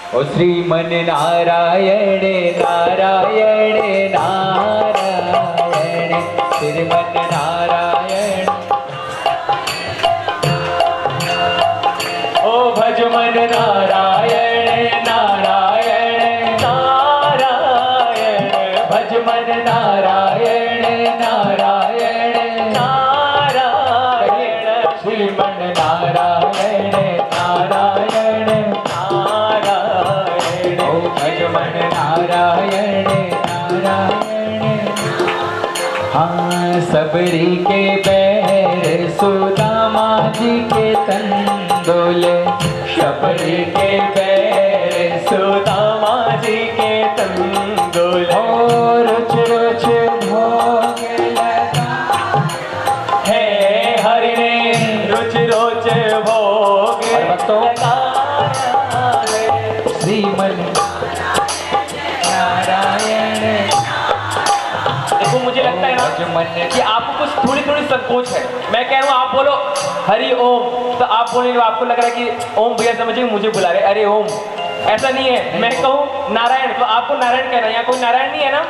ओ श्रीमन नारायण नारायण नारायण श्रीमन नारायण। ओ भजमन नारायण नारायण नारायण भजमन नारायण नारायण नारायण श्रीमन नारायण नारायण नारायण। ओ भजमन नारायण नारायण। हाँ सबरी के पैर सुदामा जी के तन डोले, सबरी के पैर सुदामा जी के तन डोले। रुच रुच भोग लगा है हरि ने रुच रुच भोग लगा श्रीमन नारायण। देखो मुझे लगता है ना कि आपको कुछ थोड़ी थोड़ी संकोच है। मैं कह रहा हूँ आप बोलो हरि ओम, तो आप बोले आपको लग रहा है कि ओम भैया समझे मुझे बुला रहे, अरे ओम। ऐसा नहीं है। मैं कहूँ नारायण तो आपको नारायण कहना है। यहाँ कोई नारायण नहीं है ना?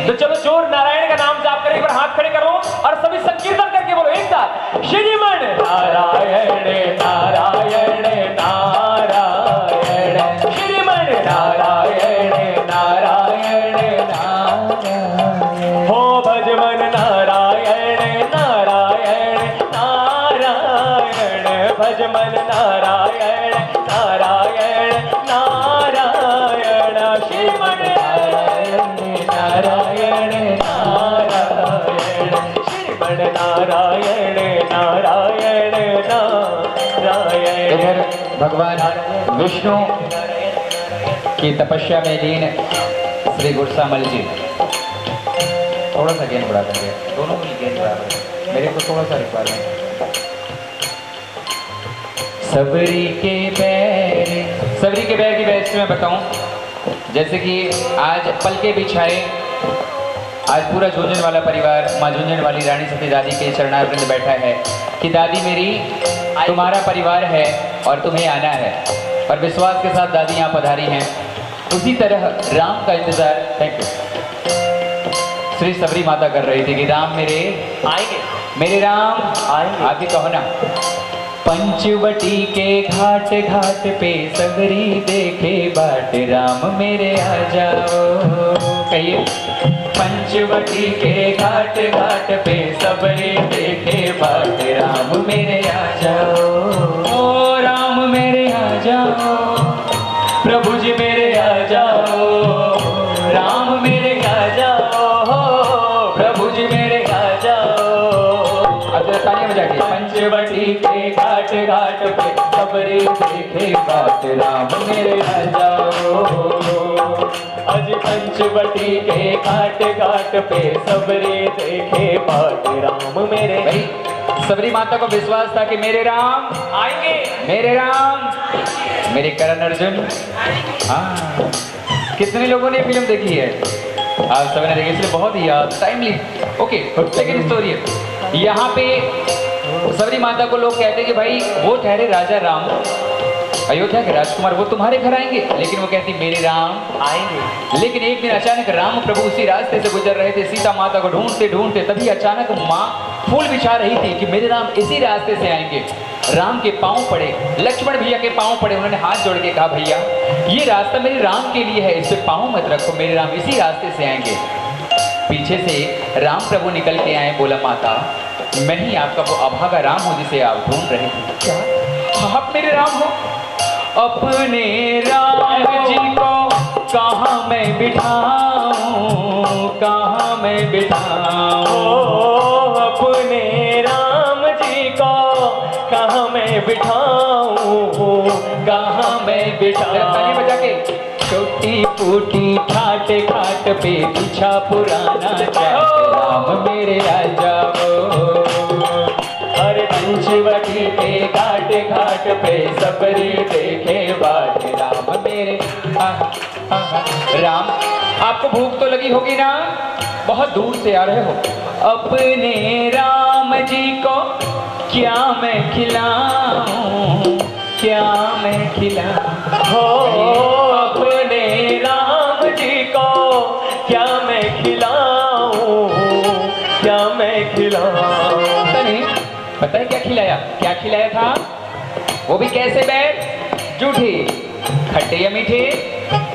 तो चलो जोर नारायण का नाम जाप करें, एक बार हाथ खड़े करो और सभी संकीर्तन करके बोलो एक साथ, श्रीमन नारायण नारायण नारायण श्रीमन नारायण नारायण नारायण। हो भजमन नारायण नारायण नारायण भजमन नारायण नारायण नारायण श्रीमन नारायण नारायण नारायण श्रीमन नारायण नारायण नारायण। इधर भगवान विष्णु की तपस्या में लीन श्री गुरसामल जी, थोड़ा सा गेंद बढ़ा देंगे, दोनों की गेंद बराबर, मेरे को थोड़ा सा रिक्वायरमेंट। सबरी के पैर की बैच में बताऊं, जैसे कि आज पलके बिछाए, आज पूरा झुंझुन वाला परिवार माँ झुंझुन वाली रानी सती दादी के चरणारविंद बैठा है कि दादी मेरी तुम्हारा परिवार है और तुम्हें आना है, और विश्वास के साथ दादी यहाँ पधारी हैं। उसी तरह राम का इंतजार, थैंक यू, श्री सबरी माता कर रही थी कि राम मेरे आएंगे, मेरे राम आएंगे। आप ही कहो ना, पंचवटी के घाट घाट पे सबरी देखे बाट, राम मेरे आ जाओ। कहिए, पंचवटी के घाट घाट पे सबरी देखे बाट, राम मेरे आ जाओ। ओ राम मेरे आ जाओ, प्रभु जी मेरे आ जाओ, राम मेरे आ जाओ, प्रभु जी मेरे आ जाओ। अब तालियां बजा के, पंचवटी के घाट घाट पे सबरी देखे बाट, राम मेरे आ जाओ। आज पंचवटी के घाट घाट पे सबरी देखे बाट, राम मेरे। भाई सबरी माता को विश्वास था कि मेरे राम आएंगे, मेरे राम, मेरे करण अर्जुन। हाँ, कितने लोगों ने फिल्म देखी है? आप सबने देखी, इसलिए बहुत ही टाइमली। ओके, सेकंड स्टोरी है। यहाँ पे सबरी माता को लोग कहते हैं कि भाई वो ठहरे राजा राम, अयोध्या के राजकुमार, वो तुम्हारे घर आएंगे, लेकिन वो कहती मेरे राम आएंगे। लेकिन एक दिन अचानक राम प्रभु उसी रास्ते से गुजर रहे थे, सीता माता को ढूंढते ढूंढते, तभी अचानक माँ फूल बिछा रही थी कि मेरे राम इसी रास्ते से आएंगे। राम के पांव पड़े, लक्ष्मण भैया के पांव पड़े, उन्होंने हाथ जोड़ के कहा भैया ये रास्ता मेरे राम के लिए है, इस पे पांव मत रखो, मेरे राम इसी रास्ते से आएंगे। पीछे से राम प्रभु निकल के आए, बोला माता मैं ही आपका वो अभागा राम हूँ जिसे आप ढूंढ रहे थे। क्या आप मेरे राम हो? अपने राम जी को कहाँ मैं बिठाऊं, कहाँ मैं बिठाऊं, अपने राम जी को कहाँ मैं बिठाऊं, कहाँ मैं बिठाऊं। ताली बजा के, छोटी फूटी ठाट खाट पे पीछा पुराना जाओ, राम मेरे आ जाओ। अरे पंचवटी के घाट घाट पे सबरी देखे बाट, राम मेरे राम। आपको भूख तो लगी होगी ना, बहुत दूर से आ रहे हो। अपने राम जी को क्या मैं खिलाऊं, क्या मैं खिलाऊं, हो खिलाया? क्या खिलाया था? वो भी कैसे बैर? जूठे। खट्टे या मीठे?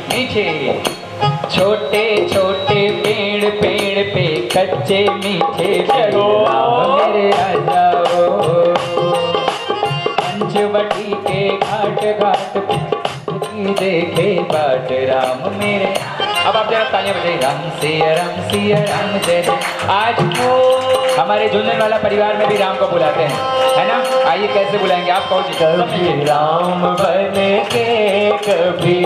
मीठे। छोटे छोटे पेड़ पेड़ पे कच्चे मीठे मेरे आ जाओ। पंचवटी के घाट घाट पे देखे बाट राम मेरे। अब आप जरा तालियां बजाइए। राम सिया राम जय जय। आज हमारे झुंझुनू वाला परिवार में भी राम को बुलाते हैं, है ना? आइए कैसे बुलाएंगे आप? कहो जी। कभी राम बने के कभी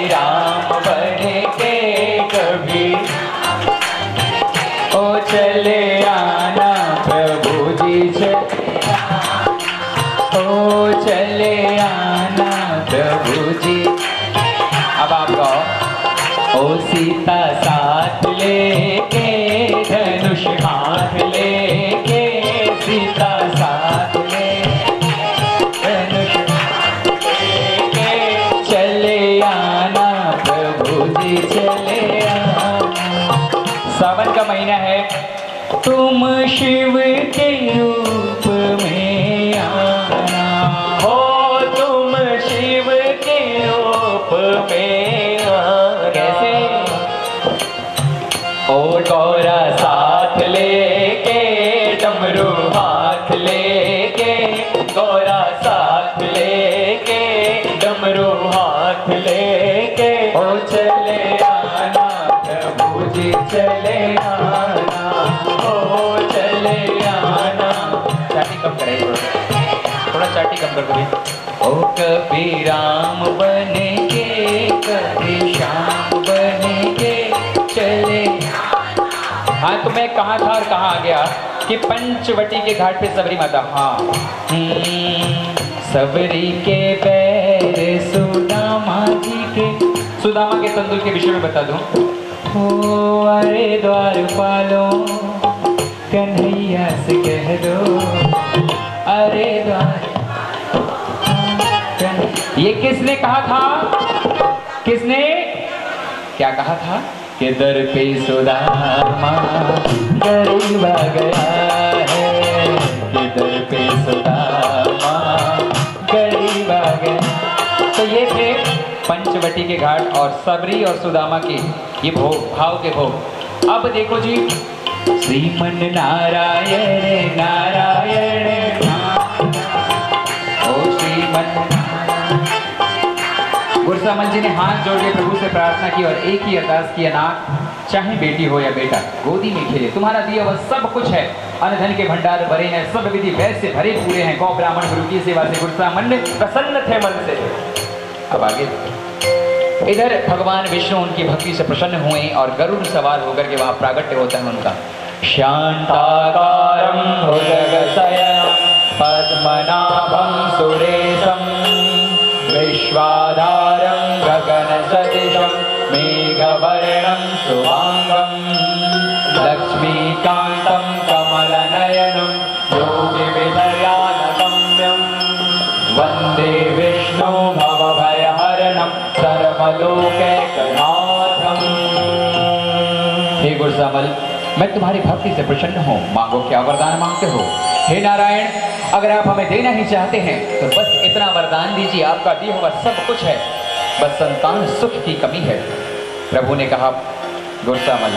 राम बने के कभी ओ चले आना प्रभु जी ओ चले आना प्रभु जी। अब आप कहो। ओ सीता साथ लेके धनुष हाथ लेके सीता साथ ले धनुष लेके चले आना प्रभु जी चले आना। सावन का महीना है। तुम शिव के रूप में आना हो तुम शिव के रूप में आना। कैसे? ओ गौरा साथ लेके डमरू हाथ लेके गौरा साथ लेके डमरू हाथ लेके ओ चले आना प्रभु जी चले आना ओ चले आना। चाटी कम करे थोड़ा चाटी कम कर दो। ओ कभी राम बने के कभी श्याम बने के चले। हाँ तो मैं कहाँ था और कहाँ आ गया कि पंचवटी के घाट पे सबरी माता। हाँ सबरी के पैर सुदामा जी के। सुदामा के तंदुर के विषय में बता दूं। ओ अरे द्वारपालो कन्हैया से कह दो अरे द्वार। ये किसने कहा था? किसने क्या कहा था? कि दर पे सुदामा गरीब आ गया है कि दर पे सुदामा गरीब आ गया। तो ये थे पंचवटी के घाट और सबरी और सुदामा के ये भोग, भाव के भोग। अब देखो जी। श्रीमन नारायण नारायण ओ श्रीमन। गुरसामल जी ने हाथ जोड़ के प्रभु से प्रार्थना की और एक ही अरदास की, अनाथ चाहे बेटी हो या बेटा गोदी में खेले, तुम्हारा दिया वह सब कुछ है। अन्न धन के भंडार भरे हैं, सब विधि वैद से भरे पूरे हैं। गौ ब्राह्मण गुरु की सेवा से गुरसामल प्रसन्न थे मन से। अब आगे इधर भगवान विष्णु उनकी भक्ति से प्रसन्न हुए और गरुड़ सवार होकर के वहां प्रागट्य होता है उनका। शांताकारं भुजगशयनं पद्मनाभं सुरेशं विश्वाधारं गगनसदृशं मेघवर्णं शुभांगं लक्ष्मीकान्तं कमलनयनं योगिविधयानगम्यं वन्दे विष्णु भवभयहरणं सर्वलोकैकनाथं। हे गुरसामल, मैं तुम्हारी भक्ति से प्रसन्न हूँ। मांगो, क्या वरदान मांगते हो? हे नारायण, अगर आप हमें देना ही चाहते हैं तो बस इतना वरदान दीजिए, आपका दिया हुआ सब कुछ है, बस संतान सुख की कमी है। प्रभु ने कहा, गुरसामल,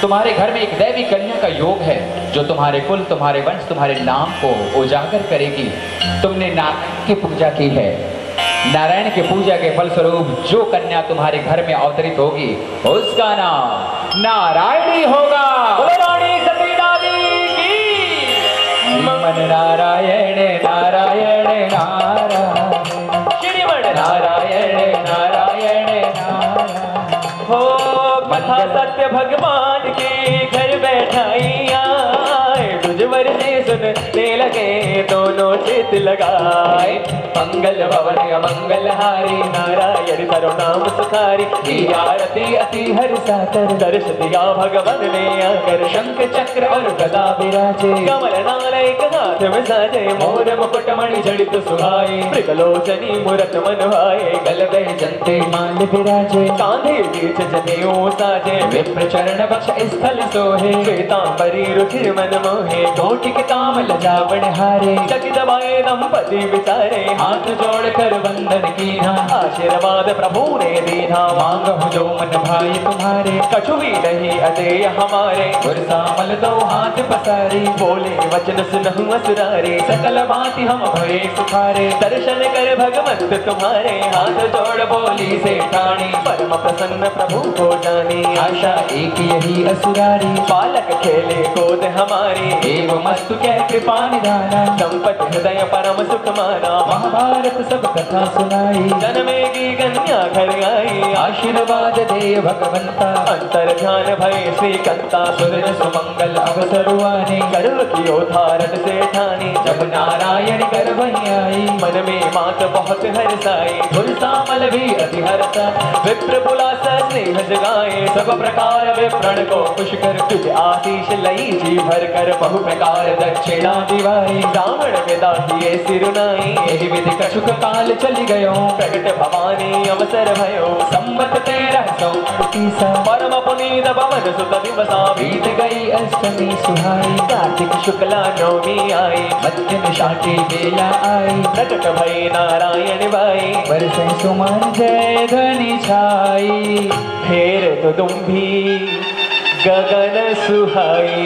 तुम्हारे घर में एक दैवी कन्या का योग है जो तुम्हारे कुल, तुम्हारे वंश, तुम्हारे नाम को उजागर करेगी। तुमने नारायण की पूजा की है, नारायण की पूजा के फलस्वरूप जो कन्या तुम्हारे घर में अवतरित होगी उसका नाम नारायणी होगा। रानी सतीदादी की श्रीमन नारायण नारायण नारायण श्रीमन नारायण नारायण नारायण। हो कथा सत्य भगवान के घर बैठाइया तुझ वर से सुनने लगे दोनों चित लगाए। मंगल भवन अमंगल हारी नारायण करो नाम सुखारी की आरती अति हर साकर दर्श दिया भगवान ने आकर शंख चक्र और गदा विराजे कमल नारायण हाथ में साजे मोर मुकुट मणि जड़ित सुहाए मृगलोचनी मूरत मन भाए गल में जंते माल विराजे कांधे बीच जनेऊ साजे विप्र चरण बक्ष स्थल सोहे श्वेतांबरी रुचिर मन मोहे कोटि के काम लजावण हारे जग दबाए दंपति विचारे हाथ जोड़कर वंदन कीना आशीर्वाद प्रभु ने दीना मांगो जो मन भाई तुम्हारे कछु भी नहीं अदेय हमारे गुरसामल दो हाथ पसारी बोले वचन सुनहु असुरारे सकल भांति हम भये सुखारे दर्शन कर भगवंत तुम्हारे हाथ जोड़ बोली से ठाणी परम प्रसन्न प्रभु को जानी आशा एक यही असुरारी बालक खेले गोद हमारी एव मस्तु कह कृपा निधाना संपत हृदय परम सुख माना महाभारत सब कथा सुनाई जन्मेगी कन्या घर आई आशीर्वाद दे भगवंता अंतर ध्यान भय श्री कंता सुरन सुमंगल अवसरुआने गर्व कियो धारण से ठानी जब नारायण गर्भ आई मन में मात बहुत हर्षाई तुलसामल भी अति हर्षा विप्र बुलास स्नेह जगाए सब प्रकार विप्रण को खुश कर तुझ आशीष लई जी भर कर बहु प्रकार दक्षिणा दिवाई ब्राह्मण विदा किए सिरुनाई यही विधि कछुक काल चली गयो प्रगट भवानी अवसर भयो संवत 1338 परम पुनीत पवन सुत दिवसा बीत गई अष्टमी सुहाई कार्तिक शुक्ला नवमी आई मध्य निशाटी बेला आई प्रकट भई नारायण बाई बरसे सुमन जय ध्वनि छाई फेर तो तुम भी गगन सुहाई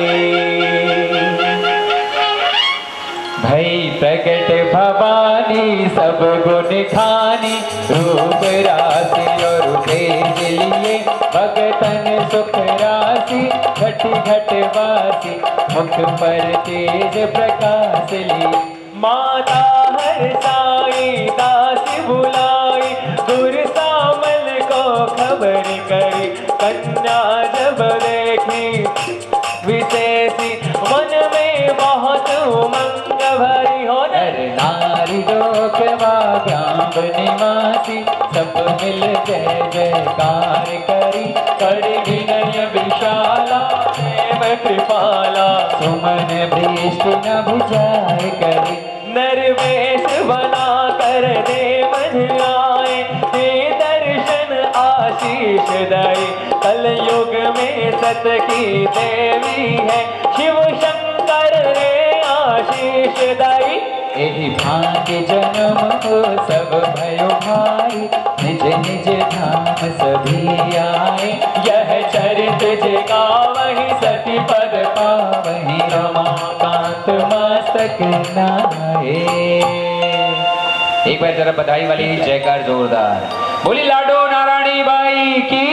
भई प्रकट भवानी सब गुण खानी रूप राशि और तेज लिए भगतन सुख राशि घट घट वासी मुख पर तेज प्रकाश ली माता हर साई दास बुलाई गुरसामल को खबर करी कन्या जब देखी विशेषी मन में बहुत उमंग भरी हो नर नारी लोकवा ग्राम निवासी सब मिल जय जयकार करी करी विनय विशाला प्रेम कृपाला सुमन भीष्ट न भुजाए करी नरवेश बना कर देव आए हे दर्शन आशीष दई कलयुग में सत की देवी है शिव शंकर रे आशीष दई एहि भाग्य जन्म हो सब भयो भाई निज निज धाम सभी आए यह चरित जगा वही सती पद पावही रमाकांत मस्तक नाए। एक बार जरा बधाई वाली जयकार जोरदार बोली लाडो नारायणी बाई की।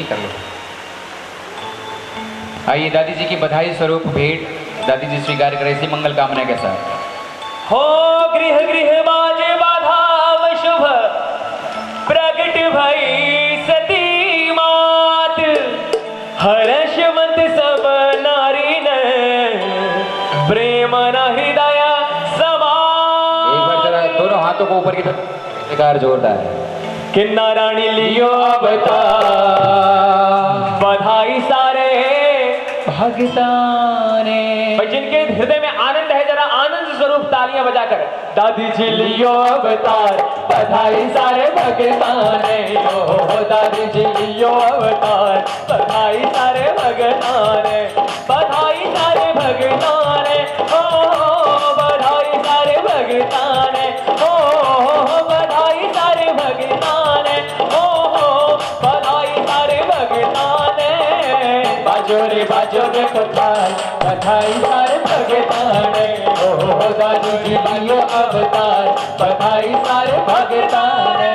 कर लो। आइए दादी जी की बधाई स्वरूप भेंट दादी जी स्वीकार करें इसी मंगल कामना के साथ। हो गृह गृह बाजे बाधा शुभ प्रगट भई सती मात हर्षवंत सब नारी न प्रेम न हृदय समा। एक बार जरा दोनों हाथों को ऊपर की तरफ जयकार जोरदार कि नारायणी लियो अवतार बधाई सारे भगताने। जिनके हृदय में आनंद है जरा आनंद स्वरूप तालियां बजाकर दादी जी लियो अवतार बधाई सारे भगताने। ओ दादी जी लियो अवतार बधाई सारे भगताने बधाई सारे भगताने ओ बधाई सारे भगताने ओ बधाई सारे भगताने ओ बधाई सारे भगताने। बाजो रे कोताल बधाई सारे भगताने ओ दादी जी लियो अवतार बधाई सारे भगताने।